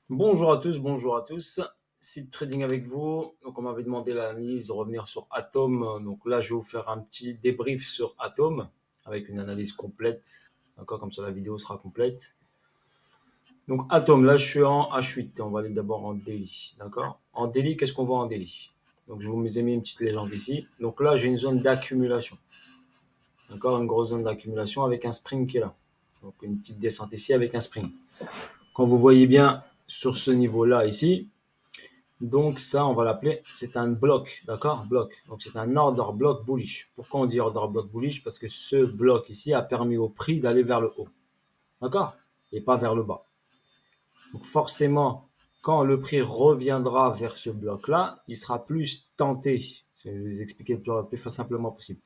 Bonjour à tous. Seed Trading avec vous. Donc, on m'avait demandé l'analyse de revenir sur Atom. Donc là, je vais vous faire un petit débrief sur Atom avec une analyse complète. D'accord, comme ça la vidéo sera complète. Donc Atom, là, je suis en H8. On va aller d'abord en daily. D'accord. En daily, qu'est-ce qu'on voit en daily? Donc, je vous ai mis une petite légende ici. Donc là, j'ai une zone d'accumulation. D'accord, une grosse zone d'accumulation avec un spring qui est là. Donc, une petite descente ici avec un spring. Quand vous voyez bien sur ce niveau-là ici, donc ça, on va l'appeler, c'est un bloc, d'accord? Bloc. Donc c'est un order block bullish. Pourquoi on dit order block bullish? Parce que ce bloc ici a permis au prix d'aller vers le haut, d'accord? Et pas vers le bas. Donc forcément, quand le prix reviendra vers ce bloc-là, il sera plus tenté. Je vais vous expliquer le plus simplement possible.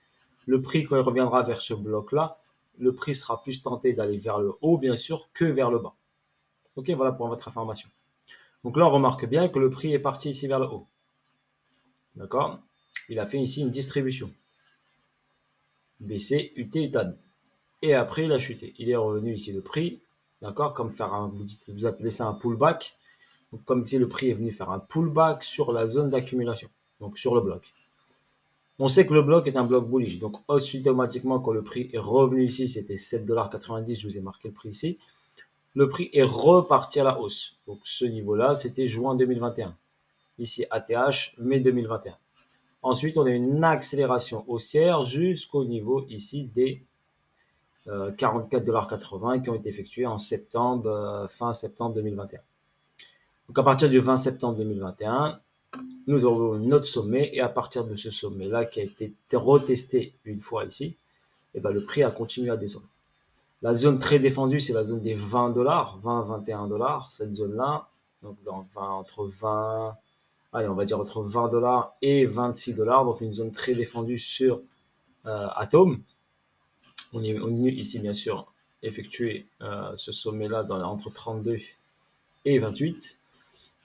Le prix, quand il reviendra vers ce bloc-là, le prix sera plus tenté d'aller vers le haut, bien sûr, que vers le bas. Ok, voilà pour votre information. Donc là, on remarque bien que le prix est parti ici vers le haut. D'accord? Il a fait ici une distribution. BC, UT et TAD. Et après, il a chuté. Il est revenu ici le prix. D'accord? Comme faire un, vous appelez ça un pullback. Donc, comme si le prix est venu faire un pullback sur la zone d'accumulation. Donc, sur le bloc. On sait que le bloc est un bloc bullish. Donc, automatiquement, quand le prix est revenu ici, c'était 7,90 $. Je vous ai marqué le prix ici. Le prix est reparti à la hausse. Donc, ce niveau-là, c'était juin 2021. Ici, ATH, mai 2021. Ensuite, on a une accélération haussière jusqu'au niveau ici des 44,80 $ qui ont été effectués en septembre, fin septembre 2021. Donc à partir du 20 septembre 2021, nous avons notre sommet et à partir de ce sommet-là qui a été retesté une fois ici, et ben le prix a continué à descendre. La zone très défendue, c'est la zone des 20 $, 20-21 $, cette zone-là, donc dans 20, entre 20, allez, on va dire entre 20 $ et 26 $, donc une zone très défendue sur Atom. On est venu ici, bien sûr, effectuer ce sommet-là entre 32 et 28.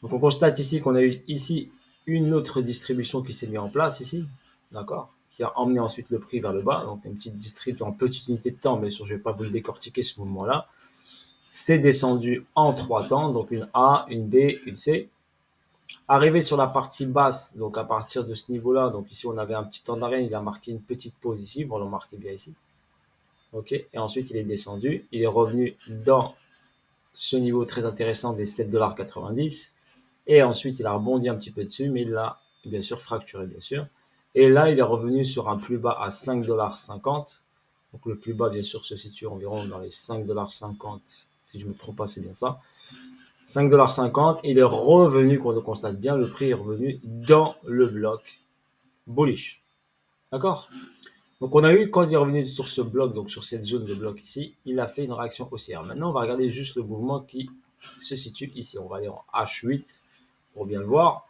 Donc, on constate ici qu'on a eu ici une autre distribution qui s'est mise en place ici, d'accord, qui a emmené ensuite le prix vers le bas. Donc, une petite distribution en petite unité de temps, bien sûr, je ne vais pas vous le décortiquer ce mouvement-là. C'est descendu en trois temps, donc une A, une B, une C. Arrivé sur la partie basse, donc à partir de ce niveau-là, donc ici on avait un petit temps d'arrêt, il a marqué une petite pause ici, vous le remarquez bien ici. Ok, et ensuite il est descendu, il est revenu dans ce niveau très intéressant des 7,90 $. Et ensuite, il a rebondi un petit peu dessus, mais il l'a bien sûr fracturé, bien sûr. Et là, il est revenu sur un plus bas à 5,50 $. Donc le plus bas, bien sûr, se situe environ dans les 5,50 $. Si je ne me trompe pas, c'est bien ça. 5,50 $. Il est revenu, qu'on le constate bien, le prix est revenu dans le bloc bullish. D'accord? Donc on a eu, quand il est revenu sur ce bloc, donc sur cette zone de bloc ici, il a fait une réaction haussière. Maintenant, on va regarder juste le mouvement qui se situe ici. On va aller en H8 pour bien le voir.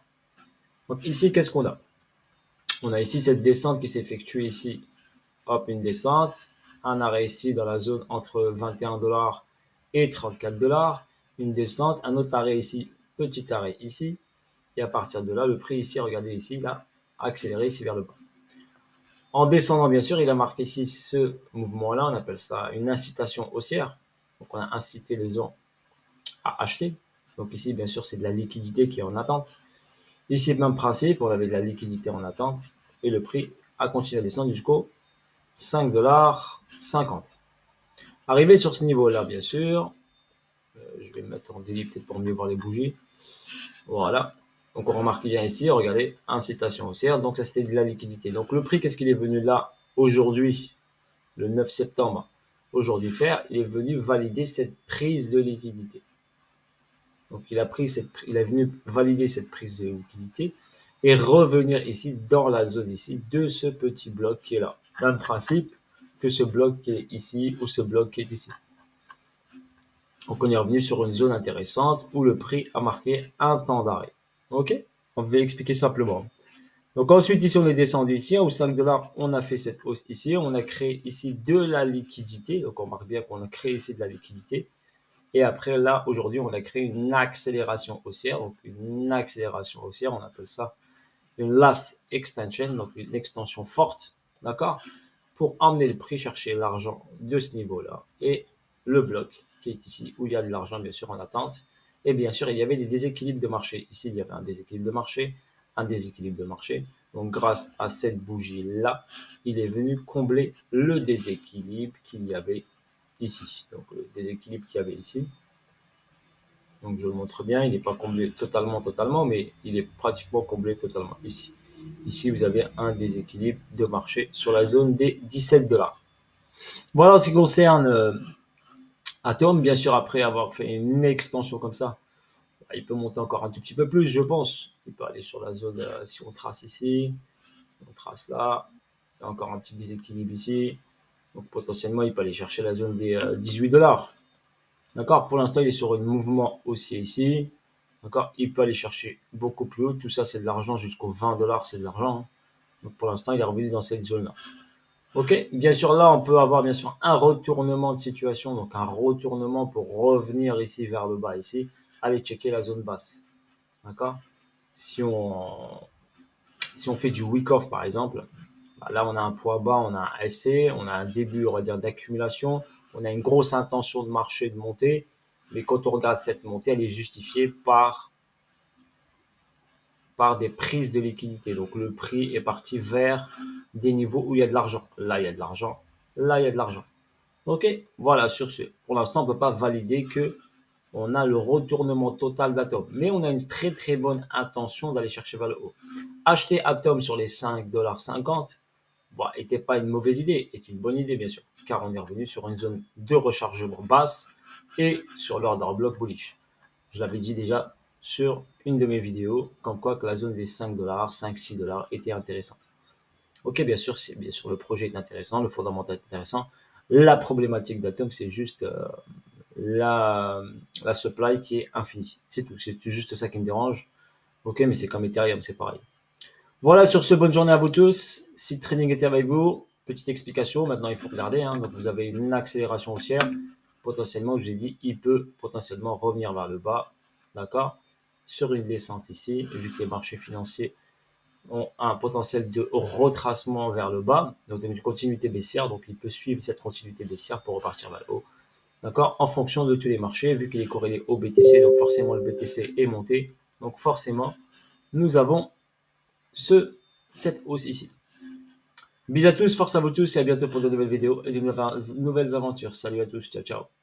Donc ici, qu'est-ce qu'on a? On a ici cette descente qui s'effectue ici. Hop, une descente. Un arrêt ici dans la zone entre 21 $ et 34 $. Une descente. Un autre arrêt ici. Petit arrêt ici. Et à partir de là, le prix ici, regardez ici, il a accéléré ici vers le bas. En descendant, bien sûr, il a marqué ici ce mouvement-là, on appelle ça une incitation haussière. Donc, on a incité les gens à acheter. Donc ici, bien sûr, c'est de la liquidité qui est en attente. Ici, même principe, on avait de la liquidité en attente et le prix a continué à descendre jusqu'au 5,50 $. Arrivé sur ce niveau-là, bien sûr, je vais me mettre en daily peut-être pour mieux voir les bougies. Voilà. Donc on remarque bien ici, regardez, incitation haussière. Donc ça, c'était de la liquidité. Donc le prix, qu'est-ce qu'il est venu là aujourd'hui, le 9 septembre, aujourd'hui faire? Il est venu valider cette prise de liquidité. Donc il est venu valider cette prise de liquidité et revenir ici dans la zone ici de ce petit bloc qui est là. Même principe que ce bloc qui est ici ou ce bloc qui est ici. Donc on est revenu sur une zone intéressante où le prix a marqué un temps d'arrêt. Ok? On va expliquer simplement. Donc ensuite ici on est descendu ici au 5 $, on a fait cette hausse ici, on a créé ici de la liquidité. Donc on remarque bien qu'on a créé ici de la liquidité. Et après, là, aujourd'hui, on a créé une accélération haussière. Donc, une accélération haussière, on appelle ça une last extension, donc une extension forte, d'accord, pour emmener le prix chercher l'argent de ce niveau-là. Et le bloc qui est ici, où il y a de l'argent, bien sûr, en attente. Et bien sûr, il y avait des déséquilibres de marché. Ici, il y avait un déséquilibre de marché, un déséquilibre de marché. Donc, grâce à cette bougie-là, il est venu combler le déséquilibre qu'il y avait ici. Donc, le déséquilibre qu'il y avait ici. Donc, je le montre bien, il n'est pas comblé totalement, mais il est pratiquement comblé totalement ici. Ici, vous avez un déséquilibre de marché sur la zone des 17 $. Voilà en ce qui concerne Atom. Bien sûr, après avoir fait une extension comme ça, il peut monter encore un tout petit peu plus, je pense. Il peut aller sur la zone, si on trace ici, on trace là, il y a encore un petit déséquilibre ici. Donc potentiellement, il peut aller chercher la zone des 18 $. D'accord. Pour l'instant, il est sur un mouvement haussier ici. D'accord. Il peut aller chercher beaucoup plus haut. Tout ça, c'est de l'argent. Jusqu'aux 20 $, c'est de l'argent. Hein. Donc pour l'instant, il est revenu dans cette zone-là. Ok. Bien sûr, là, on peut avoir bien sûr un retournement de situation. Donc un retournement pour revenir ici vers le bas ici. Aller checker la zone basse. D'accord. Si on fait du week-off, par exemple, là, on a un poids bas, on a un SC, on a un début, on va dire, d'accumulation, on a une grosse intention de marché de montée, mais quand on regarde cette montée, elle est justifiée par des prises de liquidité. Donc, le prix est parti vers des niveaux où il y a de l'argent. Là, il y a de l'argent. Là, il y a de l'argent. Ok, voilà, sur ce. Pour l'instant, on ne peut pas valider que on a le retournement total d'Atom. Mais on a une très très bonne intention d'aller chercher vers le haut. Acheter Atom sur les 5,50 $, n'était pas une mauvaise idée, est une bonne idée bien sûr, car on est revenu sur une zone de rechargement basse et sur l'order block bullish. Je l'avais dit déjà sur une de mes vidéos, comme quoi que la zone des 5 $, 5-6 $ était intéressante. Ok, bien sûr, le projet est intéressant, le fondamental est intéressant. La problématique d'Atom, c'est juste la supply qui est infinie. C'est tout. C'est juste ça qui me dérange. Ok, mais c'est comme Ethereum, c'est pareil. Voilà, sur ce, bonne journée à vous tous. Si Trading était avec vous, petite explication. Maintenant, il faut regarder. Hein. Donc, vous avez une accélération haussière. Potentiellement, je vous ai dit, il peut potentiellement revenir vers le bas. D'accord. Sur une descente ici, vu que les marchés financiers ont un potentiel de retracement vers le bas, donc une continuité baissière. Donc, il peut suivre cette continuité baissière pour repartir vers le haut. D'accord. En fonction de tous les marchés, vu qu'il est corrélé au BTC, donc forcément le BTC est monté. Donc, forcément, nous avons cette hausse ici. Bisous à tous, force à vous tous et à bientôt pour de nouvelles vidéos et de nouvelles aventures. Salut à tous, ciao ciao.